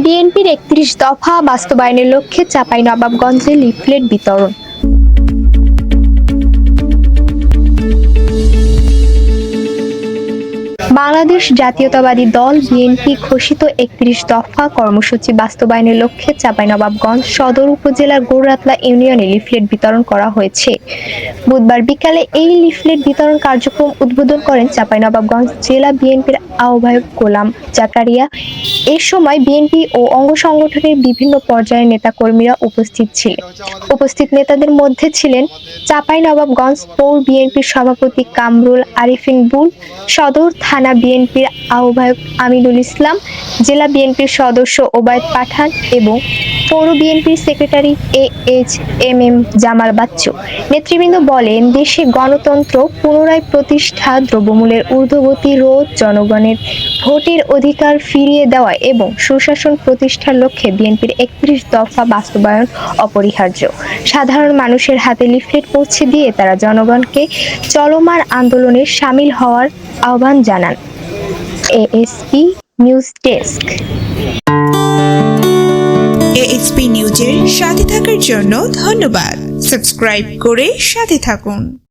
বিএনপির ৩১ দফা বাস্তবায়নের লক্ষ্যে চাঁপাইনবাবগঞ্জে লিফলেট বিতরণ। বাংলাদেশ জাতীয়তাবাদী দল বিএনপি ঘোষিত ৩১ দফা কর্মসূচি বাস্তবায়নের লক্ষ্যে চাঁপাইনবাবগঞ্জ সদর উপজেলার গৌরাতলা ইউনিয়নে লিফলেট বিতরণ করা হয়েছে। বুধবার বিকালে এই লিফলেট বিতরণ কার্যক্রম উদ্বোধন করেন চাঁপাইনবাবগঞ্জ জেলা বিএনপির আহ্বায়ক গোলাম জাকারিয়া। এ সময় বিএনপি ও অঙ্গ সংগঠনের বিভিন্ন পর্যায়ের নেতাকর্মীরা উপস্থিত ছিলেন। উপস্থিত নেতাদের মধ্যে ছিলেন চাঁপাইনবাবগঞ্জ পৌর বিএনপির সভাপতি কামরুল আরিফিন বুল, সদর থানা বিএনপির আহ্বায়ক আমিনুল ইসলাম, জেলা বিএনপির সদস্য ওবায়দ পাঠান এবং পৌর বিএনপির সেক্রেটারি AHMM জামাল বাচ্চু। নেতৃবৃন্দ বলেন, দেশে গণতন্ত্র পুনরায় প্রতিষ্ঠা, দ্রব্যমূল্যের ঊর্ধ্বগতি রোধ, জনগণের ভোটের অধিকার ফিরিয়ে দেওয়া এবং সুশাসন প্রতিষ্ঠার লক্ষ্যে বিএনপির ৩১ দফা বাস্তবায়ন অপরিহার্য। সাধারণ মানুষের হাতে লিফলেট পৌঁছে দিয়ে তারা জনগণকে চলমান আন্দোলনে শামিল হওয়ার আহ্বান জানান। ASP news desk. ASP নিউজের সাথে থাকার জন্য ধন্যবাদ। সাবস্ক্রাইব করে সাথে থাকুন।